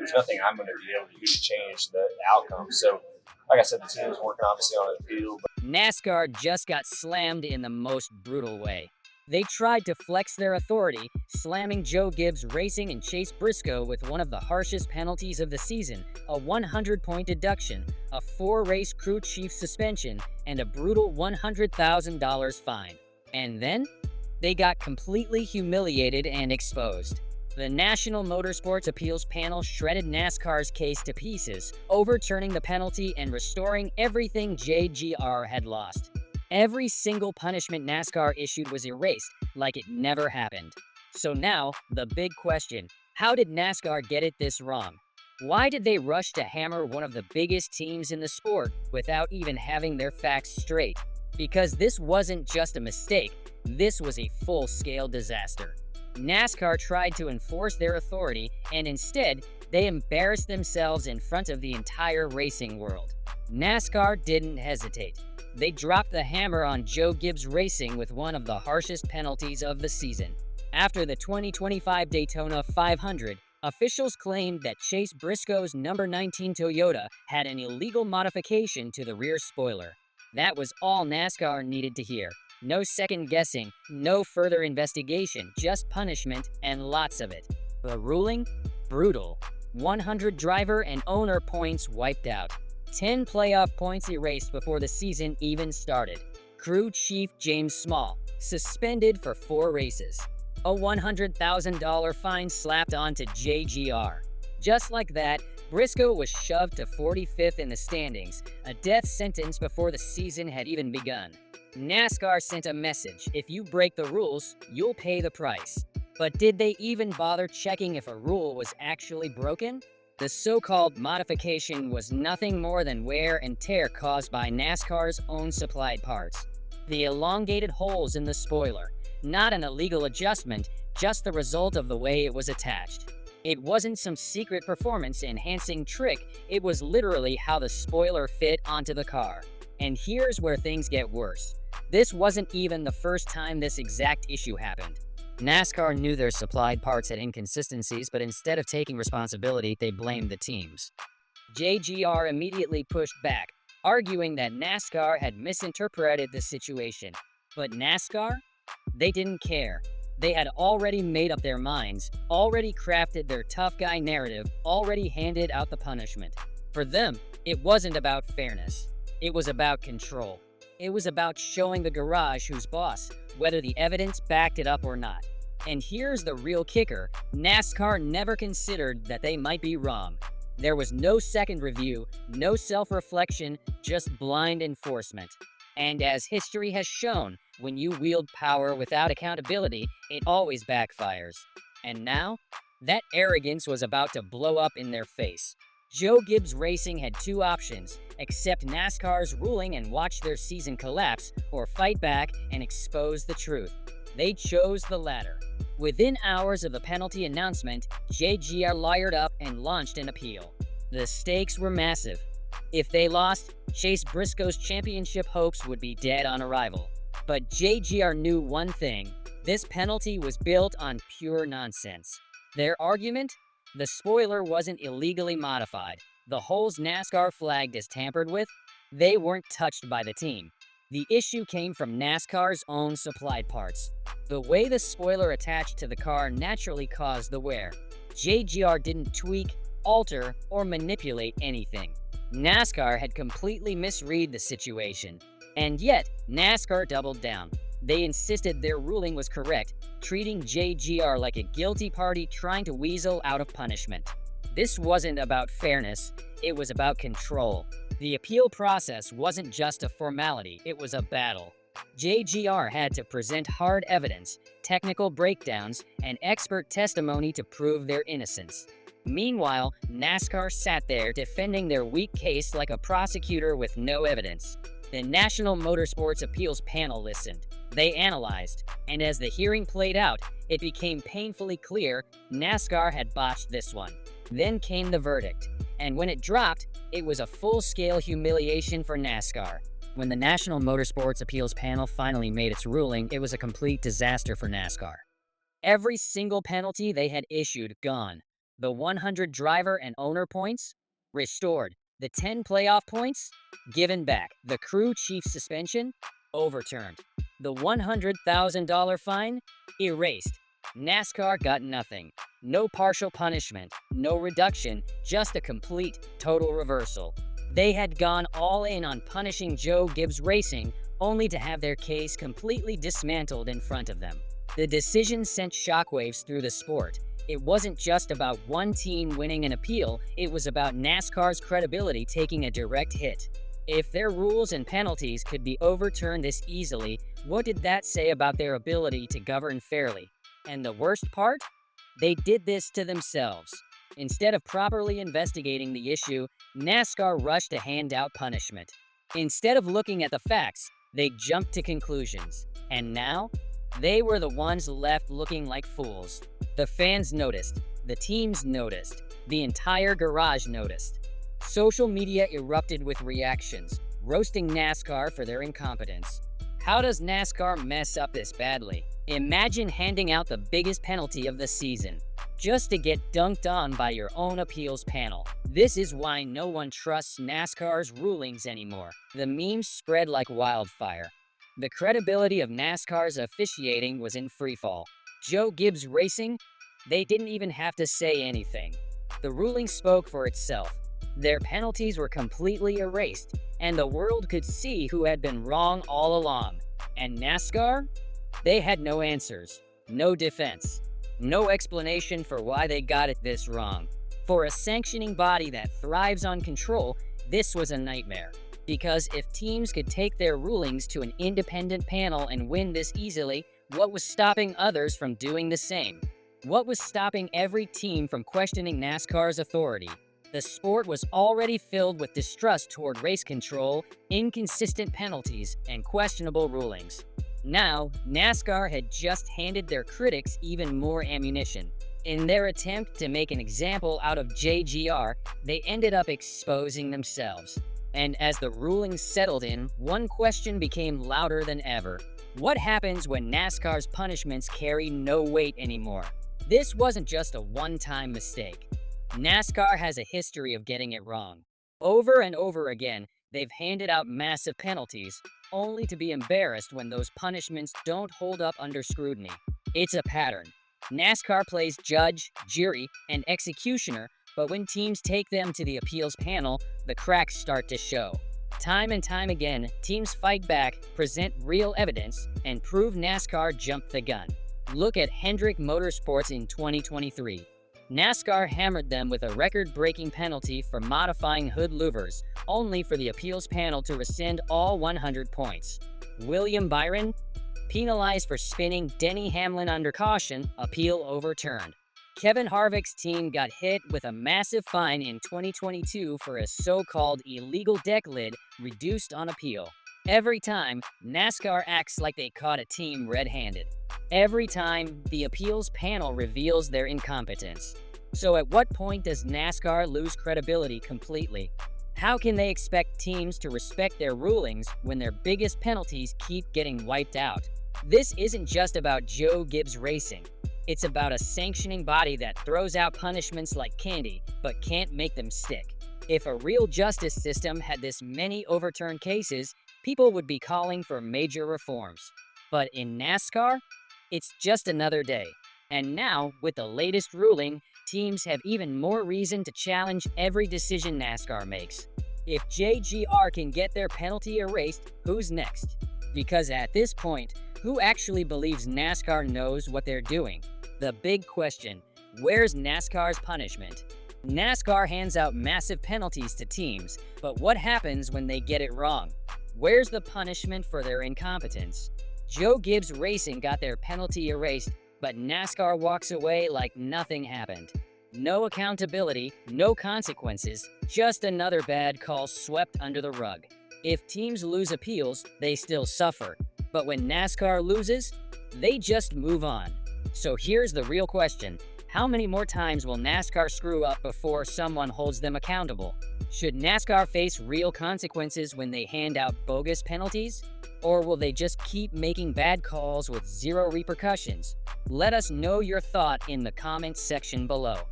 there's nothing I'm going to be able to do to change the outcome. So, like I said, the team is working obviously on an appeal. NASCAR just got slammed in the most brutal way. They tried to flex their authority, slamming Joe Gibbs Racing and Chase Briscoe with one of the harshest penalties of the season, a 100-point deduction, a 4-race crew chief suspension, and a brutal $100,000 fine. And then, they got completely humiliated and exposed. The National Motorsports Appeals Panel shredded NASCAR's case to pieces, overturning the penalty and restoring everything JGR had lost. Every single punishment NASCAR issued was erased, like it never happened. So now, the big question: how did NASCAR get it this wrong? Why did they rush to hammer one of the biggest teams in the sport without even having their facts straight? Because this wasn't just a mistake, this was a full-scale disaster. NASCAR tried to enforce their authority, and instead, they embarrassed themselves in front of the entire racing world. NASCAR didn't hesitate. They dropped the hammer on Joe Gibbs Racing with one of the harshest penalties of the season. After the 2025 Daytona 500, officials claimed that Chase Briscoe's number 19 Toyota had an illegal modification to the rear spoiler. That was all NASCAR needed to hear. No second guessing, no further investigation, just punishment, and lots of it. The ruling? Brutal. 100 driver and owner points wiped out. 10 playoff points erased before the season even started. Crew chief James Small, suspended for 4 races. A $100,000 fine slapped onto JGR. Just like that, Briscoe was shoved to 45th in the standings, a death sentence before the season had even begun. NASCAR sent a message: if you break the rules, you'll pay the price. But did they even bother checking if a rule was actually broken? The so-called modification was nothing more than wear and tear caused by NASCAR's own supplied parts. The elongated holes in the spoiler, not an illegal adjustment, just the result of the way it was attached. It wasn't some secret performance-enhancing trick, it was literally how the spoiler fit onto the car. And here's where things get worse. This wasn't even the first time this exact issue happened. NASCAR knew their supplied parts had inconsistencies, but instead of taking responsibility, they blamed the teams. JGR immediately pushed back, arguing that NASCAR had misinterpreted the situation. But NASCAR? They didn't care. They had already made up their minds, already crafted their tough guy narrative, already handed out the punishment. For them, it wasn't about fairness. It was about control. It was about showing the garage who's boss, whether the evidence backed it up or not. And here's the real kicker: NASCAR never considered that they might be wrong. There was no second review, no self-reflection, just blind enforcement. And as history has shown, when you wield power without accountability, it always backfires. And now, that arrogance was about to blow up in their face. Joe Gibbs Racing had 2 options: accept NASCAR's ruling and watch their season collapse, or fight back and expose the truth. They chose the latter. Within hours of the penalty announcement, JGR lawyered up and launched an appeal. The stakes were massive. If they lost, Chase Briscoe's championship hopes would be dead on arrival. But JGR knew one thing: this penalty was built on pure nonsense. Their argument? The spoiler wasn't illegally modified. The holes NASCAR flagged as tampered with, they weren't touched by the team. The issue came from NASCAR's own supplied parts. The way the spoiler attached to the car naturally caused the wear. JGR didn't tweak, alter, or manipulate anything. NASCAR had completely misread the situation. And yet, NASCAR doubled down. They insisted their ruling was correct, treating JGR like a guilty party trying to weasel out of punishment. This wasn't about fairness, it was about control. The appeal process wasn't just a formality, it was a battle. JGR had to present hard evidence, technical breakdowns, and expert testimony to prove their innocence. Meanwhile, NASCAR sat there defending their weak case like a prosecutor with no evidence. The National Motorsports Appeals Panel listened. They analyzed, and as the hearing played out, it became painfully clear NASCAR had botched this one. Then came the verdict, and when it dropped, it was a full-scale humiliation for NASCAR. When the National Motorsports Appeals Panel finally made its ruling, it was a complete disaster for NASCAR. Every single penalty they had issued gone. The 100 driver and owner points? Restored. The 10 playoff points? Given back. The crew chief suspension? Overturned. The $100,000 fine? Erased. NASCAR got nothing. No partial punishment, no reduction, just a complete, total reversal. They had gone all in on punishing Joe Gibbs Racing, only to have their case completely dismantled in front of them. The decision sent shockwaves through the sport. It wasn't just about one team winning an appeal, it was about NASCAR's credibility taking a direct hit. If their rules and penalties could be overturned this easily, what did that say about their ability to govern fairly? And the worst part? They did this to themselves. Instead of properly investigating the issue, NASCAR rushed to hand out punishment. Instead of looking at the facts, they jumped to conclusions. And now, they were the ones left looking like fools. The fans noticed, the teams noticed, the entire garage noticed. Social media erupted with reactions, roasting NASCAR for their incompetence. How does NASCAR mess up this badly? Imagine handing out the biggest penalty of the season, just to get dunked on by your own appeals panel. This is why no one trusts NASCAR's rulings anymore. The memes spread like wildfire. The credibility of NASCAR's officiating was in freefall. Joe Gibbs Racing? They didn't even have to say anything. The ruling spoke for itself. Their penalties were completely erased, and the world could see who had been wrong all along. And NASCAR? They had no answers, no defense, no explanation for why they got it this wrong. For a sanctioning body that thrives on control, this was a nightmare. Because if teams could take their rulings to an independent panel and win this easily, what was stopping others from doing the same? What was stopping every team from questioning NASCAR's authority? The sport was already filled with distrust toward race control, inconsistent penalties, and questionable rulings. Now, NASCAR had just handed their critics even more ammunition. In their attempt to make an example out of JGR, they ended up exposing themselves. And as the rulings settled in, one question became louder than ever. What happens when NASCAR's punishments carry no weight anymore? This wasn't just a one-time mistake. NASCAR has a history of getting it wrong. Over and over again, they've handed out massive penalties, only to be embarrassed when those punishments don't hold up under scrutiny. It's a pattern. NASCAR plays judge, jury, and executioner, but when teams take them to the appeals panel, the cracks start to show. Time and time again, teams fight back, present real evidence, and prove NASCAR jumped the gun. Look at Hendrick Motorsports in 2023. NASCAR hammered them with a record-breaking penalty for modifying hood louvers, only for the appeals panel to rescind all 100 points. William Byron? Penalized for spinning Denny Hamlin under caution, appeal overturned. Kevin Harvick's team got hit with a massive fine in 2022 for a so-called illegal deck lid, reduced on appeal. Every time, NASCAR acts like they caught a team red-handed. Every time, the appeals panel reveals their incompetence. So at what point does NASCAR lose credibility completely? How can they expect teams to respect their rulings when their biggest penalties keep getting wiped out? This isn't just about Joe Gibbs Racing. It's about a sanctioning body that throws out punishments like candy, but can't make them stick. If a real justice system had this many overturned cases, people would be calling for major reforms. But in NASCAR, it's just another day. And now, with the latest ruling, teams have even more reason to challenge every decision NASCAR makes. If JGR can get their penalty erased, who's next? Because at this point, who actually believes NASCAR knows what they're doing? The big question, where's NASCAR's punishment? NASCAR hands out massive penalties to teams, but what happens when they get it wrong? Where's the punishment for their incompetence? Joe Gibbs Racing got their penalty erased, but NASCAR walks away like nothing happened. No accountability, no consequences, just another bad call swept under the rug. If teams lose appeals, they still suffer. But when NASCAR loses, they just move on. So here's the real question. How many more times will NASCAR screw up before someone holds them accountable? Should NASCAR face real consequences when they hand out bogus penalties? Or will they just keep making bad calls with zero repercussions? Let us know your thought in the comments section below.